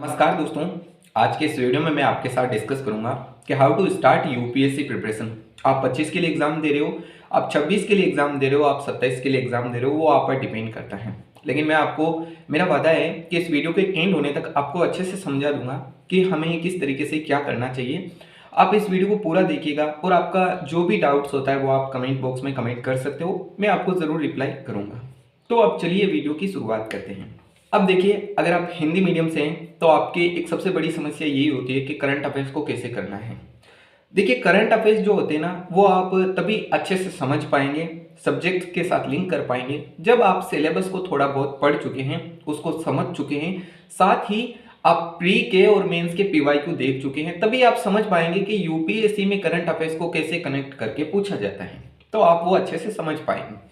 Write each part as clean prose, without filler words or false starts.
नमस्कार दोस्तों। आज के इस वीडियो में मैं आपके साथ डिस्कस करूंगा कि how to start UPSC preparation. आप 25 के लिए एग्जाम दे रहे हो, आप 26 के लिए एग्जाम दे रहे हो, आप 27 के लिए एग्जाम दे रहे हो, वो आप पर डिपेंड करता है। लेकिन मैं आपको, मेरा वादा है कि इस वीडियो के एंड होने तक आपको अच्छे से समझा दूंगा कि हमें किस तरीके से क्या करना चाहिए। आप इस वीडियो को पूरा देखिएगा और आपका जो भी डाउट्स होता है वो आप कमेंट बॉक्स में कमेंट कर सकते हो, मैं आपको ज़रूर रिप्लाई करूँगा। तो अब चलिए वीडियो की शुरुआत करते हैं। अब देखिए, अगर आप हिंदी मीडियम से हैं तो आपकी एक सबसे बड़ी समस्या यही होती है कि करंट अफेयर्स को कैसे करना है। देखिए, करंट अफेयर्स जो होते हैं ना, वो आप तभी अच्छे से समझ पाएंगे, सब्जेक्ट के साथ लिंक कर पाएंगे, जब आप सिलेबस को थोड़ा बहुत पढ़ चुके हैं, उसको समझ चुके हैं, साथ ही आप प्री के और मेंस के पीवाईक्यू देख चुके हैं। तभी आप समझ पाएंगे कि यूपीएससी में करंट अफेयर्स को कैसे कनेक्ट करके पूछा जाता है, तो आप वो अच्छे से समझ पाएंगे।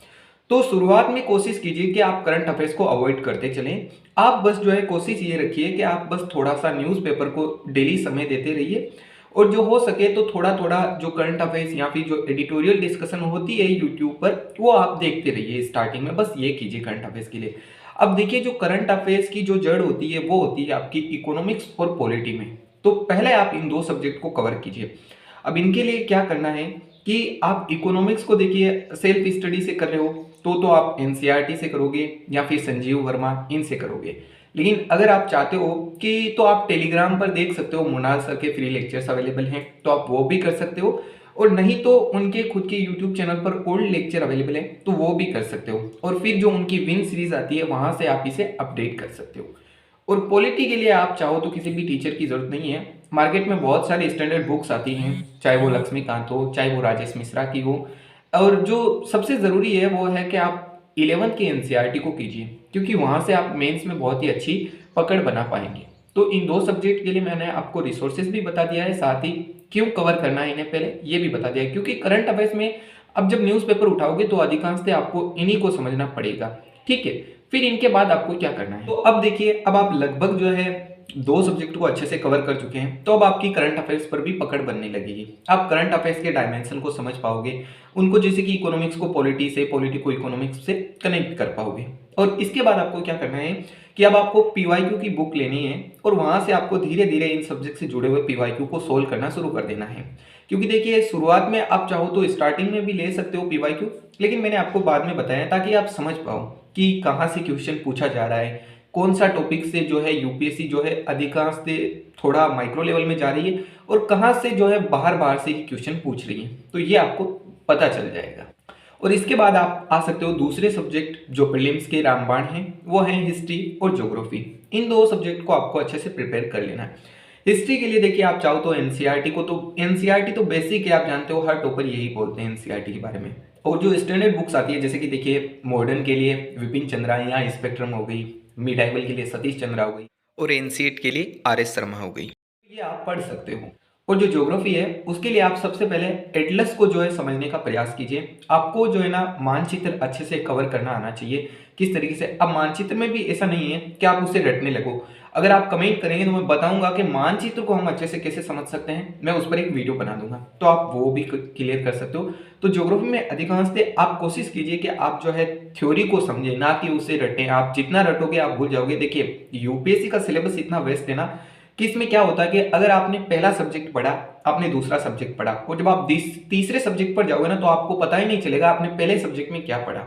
तो शुरुआत में कोशिश कीजिए कि आप करंट अफेयर्स को अवॉइड करते चलें। आप बस जो है कोशिश ये रखिए कि आप बस थोड़ा सा न्यूज़पेपर को डेली समय देते रहिए, और जो हो सके तो थोड़ा थोड़ा जो करंट अफेयर्स या फिर जो एडिटोरियल डिस्कशन होती है यूट्यूब पर, वो आप देखते रहिए। स्टार्टिंग में बस ये कीजिए करंट अफेयर्स के लिए। अब देखिए, जो करंट अफेयर्स की जो जड़ होती है वो होती है आपकी इकोनॉमिक्स और पॉलिटी में। तो पहले आप इन दो सब्जेक्ट को कवर कीजिए। अब इनके लिए क्या करना है कि आप इकोनॉमिक्स को देखिए सेल्फ स्टडी से कर रहे हो तो आप एनसीईआरटी से करोगे या फिर संजीव वर्मा इनसे करोगे। लेकिन अगर आप चाहते हो कि तो आप टेलीग्राम पर देख सकते हो, मोनाल सर के फ्री लेक्चर्स अवेलेबल हैं, तो आप वो भी कर सकते हो। और नहीं तो उनके खुद के यूट्यूब चैनल पर ओल्ड लेक्चर अवेलेबल है, तो वो भी कर सकते हो। और फिर जो उनकी विन सीरीज आती है वहां से आप इसे अपडेट कर सकते हो। और पॉलिटी के लिए आप चाहो तो किसी भी टीचर की जरूरत नहीं है। मार्केट में बहुत सारी स्टैंडर्ड बुक्स आती हैं, चाहे वो लक्ष्मीकांत हो, चाहे वो राजेश मिश्रा की हो। और जो सबसे ज़रूरी है वो है कि आप 11th की एनसीईआरटी को कीजिए, क्योंकि वहाँ से आप मेंस में बहुत ही अच्छी पकड़ बना पाएंगे। तो इन दो सब्जेक्ट के लिए मैंने आपको रिसोर्सेज भी बता दिया है, साथ ही क्यों कवर करना है इन्हें पहले ये भी बता दिया है। क्योंकि करंट अफेयर्स में अब जब न्यूज़पेपर उठाओगे तो अधिकांशतः आपको इन्हीं को समझना पड़ेगा। ठीक है, फिर इनके बाद आपको क्या करना है। तो अब देखिए, अब आप लगभग जो है दो सब्जेक्ट को अच्छे से कवर कर चुके हैं, तो अब आपकी करंट अफेयर्स पर भी पकड़ बनने लगेगी। आप करंट अफेयर्स के डायमेंशन को समझ पाओगे, उनको जैसे कि इकोनॉमिक्स को पॉलिटी से, पॉलिटी को इकोनॉमिक्स से कनेक्ट कर पाओगे। और इसके बाद आपको क्या करना है कि अब आपको पीवाईक्यू की बुक लेनी है और वहां से आपको धीरे धीरे इन सब्जेक्ट से जुड़े हुए पीवाईक्यू को सोल्व करना शुरू कर देना है। क्योंकि देखिए, शुरुआत में आप चाहो तो स्टार्टिंग में भी ले सकते हो पीवाईक्यू, लेकिन मैंने आपको बाद में बताया ताकि आप समझ पाओ कि कहाँ से क्वेश्चन पूछा जा रहा है, कौन सा टॉपिक से जो है यूपीएससी जो है अधिकांश से थोड़ा माइक्रो लेवल में जा रही है, और कहाँ से जो है बाहर बाहर से ही क्वेश्चन पूछ रही है, तो ये आपको पता चल जाएगा। और इसके बाद आप आ सकते हो दूसरे सब्जेक्ट जो प्रीलिम्स के रामबाण हैं, वो हैं हिस्ट्री और ज्योग्राफी। इन दो सब्जेक्ट को आपको अच्छे से प्रिपेयर कर लेना है। हिस्ट्री के लिए देखिए, आप चाहो तो एनसीईआरटी को, तो एनसीईआरटी तो बेसिक है, आप जानते हो हर टॉपर यही बोलते हैं एनसीईआरटी के बारे में। और जो स्टैंडर्ड बुक्स आती है, जैसे कि देखिए मॉडर्न के लिए विपिन चंद्रा या स्पेक्ट्रम हो गई, मिडाइवल के लिए सतीश चंद्रा हो गई, और एनसीईआरटी के लिए आरएस शर्मा हो गई, ये आप पढ़ सकते हो। और जो ज्योग्राफी है उसके लिए आप सबसे पहले एटलस को जो है समझने का प्रयास कीजिए। आपको जो है ना मानचित्र अच्छे से कवर करना आना चाहिए, किस तरीके से। अब मानचित्र में भी ऐसा नहीं है कि आप उसे रटने लगो। अगर आप कमेंट करेंगे तो मैं बताऊंगा कि मानचित्र को हम अच्छे से कैसे समझ सकते हैं, मैं उस पर एक वीडियो बना दूंगा, तो आप वो भी क्लियर कर सकते हो। तो ज्योग्राफी में अधिकांशतः आप कोशिश कीजिए कि आप जो है थ्योरी को समझे, ना कि उसे रटें। आप जितना रटोगे आप भूल जाओगे। देखिए, यूपीएससी का सिलेबस इतना वेस्ट है ना कि इसमें क्या होता है कि अगर आपने पहला सब्जेक्ट पढ़ा, आपने दूसरा सब्जेक्ट पढ़ा, और जब आप तीसरे सब्जेक्ट पर जाओगे ना तो आपको पता ही नहीं चलेगा आपने पहले सब्जेक्ट में क्या पढ़ा।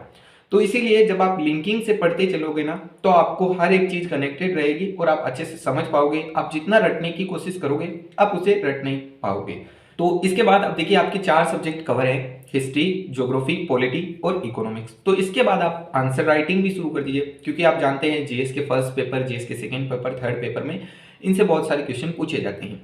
तो इसीलिए जब आप लिंकिंग से पढ़ते चलोगे ना तो आपको हर एक चीज कनेक्टेड रहेगी और आप अच्छे से समझ पाओगे। आप जितना रटने की कोशिश करोगे आप उसे रट नहीं पाओगे। तो इसके बाद अब देखिए, आपके चार सब्जेक्ट कवर है, हिस्ट्री, ज्योग्राफी, पॉलिटी और इकोनॉमिक्स। तो इसके बाद आप आंसर राइटिंग भी शुरू कर दीजिए, क्योंकि आप जानते हैं जीएस के फर्स्ट पेपर, जीएस के सेकंड पेपर, थर्ड पेपर में इनसे बहुत सारे क्वेश्चन पूछे जाते हैं।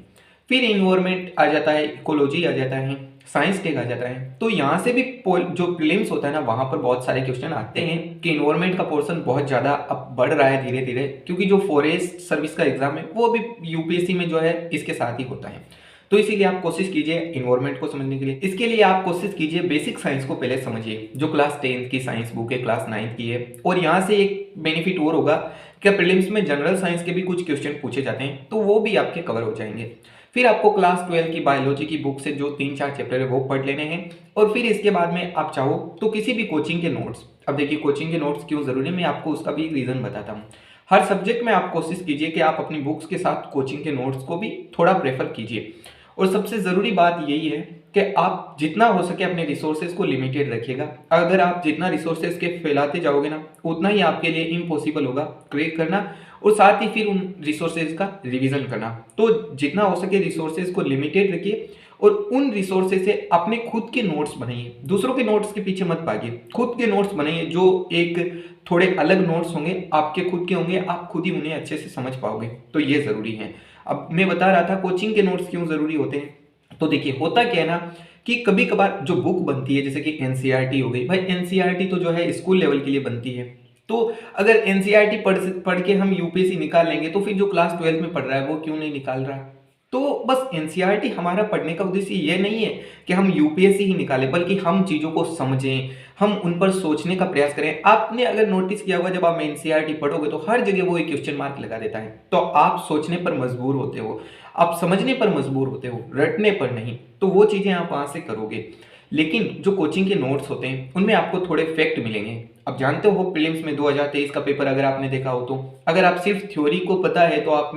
फिर इन्वायरमेंट आ जाता है, इकोलॉजी आ जाता है, साइंस टेक आ जाता है। तो यहाँ से भी जो प्रीलिम्स होता है ना, वहां पर बहुत सारे क्वेश्चन आते हैं कि इन्वायरमेंट का पोर्शन बहुत ज्यादा अब बढ़ रहा है धीरे धीरे, क्योंकि जो फॉरेस्ट सर्विस का एग्जाम है वो भी यूपीएससी में जो है इसके साथ ही होता है। तो इसीलिए आप कोशिश कीजिए इन्वायरमेंट को समझने के लिए। इसके लिए आप कोशिश कीजिए बेसिक साइंस को पहले समझिए, जो क्लास 10th की साइंस बुक है, क्लास 9th की है। और यहाँ से एक बेनिफिट और होगा कि प्रीलिम्स में जनरल साइंस के भी कुछ क्वेश्चन पूछे जाते हैं, तो वो भी आपके कवर हो जाएंगे। फिर आपको क्लास 12 की बायोलॉजी की बुक से जो 3-4 चैप्टर है वो पढ़ लेने हैं। और फिर इसके बाद में आप चाहो तो किसी भी कोचिंग के नोट्स, अब देखिए कोचिंग के नोट्स क्यों जरूरी है, मैं आपको उसका भी एक रीजन बताता हूँ। हर सब्जेक्ट में आप कोशिश कीजिए कि आप अपनी बुक्स के साथ कोचिंग के नोट्स को भी थोड़ा प्रेफर कीजिए। और सबसे ज़रूरी बात यही है कि आप जितना हो सके अपने रिसोर्सेज को लिमिटेड रखिएगा। अगर आप जितना रिसोर्सेज के फैलाते जाओगे ना, उतना ही आपके लिए इम्पॉसिबल होगा क्रैक करना और साथ ही फिर उन रिसोर्सेज का रिवीजन करना। तो जितना हो सके रिसोर्सेज को लिमिटेड रखिए और उन रिसोर्सेज से अपने खुद के नोट्स बनाइए। दूसरों के नोट्स के पीछे मत भागिए, खुद के नोट्स बनाइए जो एक थोड़े अलग नोट्स होंगे, आपके खुद के होंगे, आप खुद ही उन्हें अच्छे से समझ पाओगे। तो ये ज़रूरी है। अब मैं बता रहा था कोचिंग के नोट्स क्यों ज़रूरी होते हैं। तो देखिए होता क्या है ना कि कभी कभार जो बुक बनती है जैसे कि एनसीईआरटी हो गई, भाई एनसीईआरटी तो जो है स्कूल लेवल के लिए बनती है। तो अगर एनसीईआरटी पढ़ के हम यूपीएससी निकाल लेंगे तो फिर जो क्लास 12 में पढ़ रहा है वो क्यों नहीं निकाल रहा। तो बस एनसीईआरटी हमारा पढ़ने का उद्देश्य ये नहीं है कि हम यूपीएससी ही निकालें, बल्कि हम चीज़ों को समझें, हम उन पर सोचने का प्रयास करें। आपने अगर नोटिस किया होगा जब आप एनसीईआरटी पढ़ोगे तो हर जगह वो एक क्वेश्चन मार्क लगा देता है। तो आप सोचने पर मजबूर होते हो, आप समझने पर मजबूर होते हो, रटने पर नहीं। तो वो चीज़ें आप वहाँ से करोगे। लेकिन जो कोचिंग के नोट्स होते हैं उनमें आपको थोड़े फैक्ट मिलेंगे। अब जानते हो प्रीलिम्स में 2023 का पेपर अगर आपने देखा हो तो अगर आप सिर्फ थ्योरी को पता है तो आप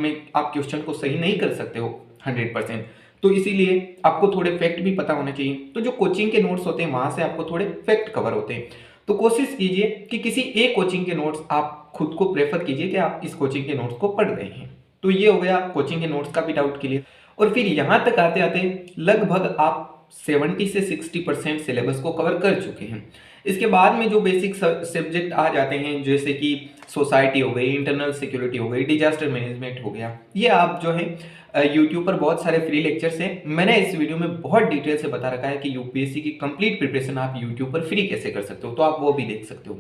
क्वेश्चन को सही नहीं कर सकते हो 100%। तो इसीलिए आपको थोड़े फैक्ट भी पता होने चाहिए। तो जो कोचिंग के नोट्स होते हैं वहाँ से आपको थोड़े फैक्ट कवर होते हैं। तो कोशिश कीजिए कि किसी एक कोचिंग के नोट्स आप खुद को प्रेफर कीजिए कि आप इस कोचिंग के नोट्स को पढ़ रहे हैं। तो ये हो गया कोचिंग के नोट्स का भी डाउट क्लियर। और फिर यहाँ तक आते आते लगभग आप 70 से 60% सिलेबस को कवर कर चुके हैं। इसके बाद में जो बेसिक सब्जेक्ट आ जाते हैं जैसे कि सोसाइटी हो गई, इंटरनल सिक्योरिटी हो गई, डिजास्टर मैनेजमेंट हो गया, ये आप जो है यूट्यूब पर बहुत सारे फ्री लेक्चर्स हैं। मैंने इस वीडियो में बहुत डिटेल से बता रखा है कि यूपीएससी की कंप्लीट प्रिपरेशन आप यूट्यूब पर फ्री कैसे कर सकते हो, तो आप वो भी देख सकते हो।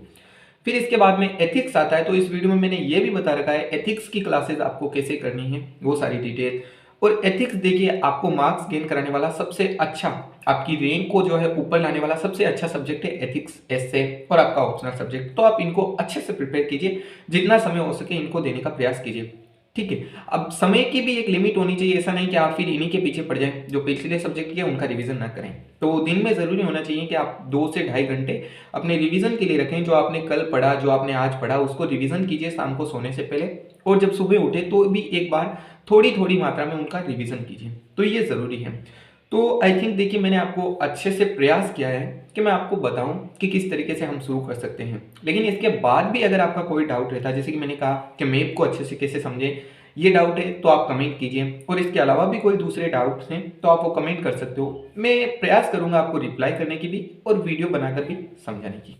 फिर इसके बाद में एथिक्स आता है, तो इस वीडियो में मैंने ये भी बता रखा है एथिक्स की क्लासेस आपको कैसे करनी है, वो सारी डिटेल। और एथिक्स देखिए आपको मार्क्स गेन कराने वाला सबसे अच्छा, आपकी रैंक को जो है ऊपर लाने वाला सबसे अच्छा सब्जेक्ट है एथिक्स, एसे और आपका ऑप्शनल सब्जेक्ट। तो आप इनको अच्छे से प्रिपेयर कीजिए, जितना समय हो सके इनको देने का प्रयास कीजिए। ठीक है। अब समय की भी एक लिमिट होनी चाहिए, ऐसा नहीं कि आप फिर इन्हीं के पीछे पड़ जाएं जो पिछले सब्जेक्ट के उनका रिवीजन ना करें। तो दिन में ज़रूरी होना चाहिए कि आप 2 से ढाई घंटे अपने रिवीजन के लिए रखें। जो आपने कल पढ़ा, जो आपने आज पढ़ा, उसको रिवीजन कीजिए शाम को सोने से पहले, और जब सुबह उठे तो भी एक बार थोड़ी थोड़ी मात्रा में उनका रिवीजन कीजिए। तो ये ज़रूरी है। तो आई थिंक देखिए मैंने आपको अच्छे से प्रयास किया है कि मैं आपको बताऊं कि किस तरीके से हम शुरू कर सकते हैं। लेकिन इसके बाद भी अगर आपका कोई डाउट रहता है, जैसे कि मैंने कहा कि मैप को अच्छे से कैसे समझें, ये डाउट है तो आप कमेंट कीजिए। और इसके अलावा भी कोई दूसरे डाउट्स हैं तो आप वो कमेंट कर सकते हो। मैं प्रयास करूंगा आपको रिप्लाई करने की भी और वीडियो बनाकर भी समझाने की।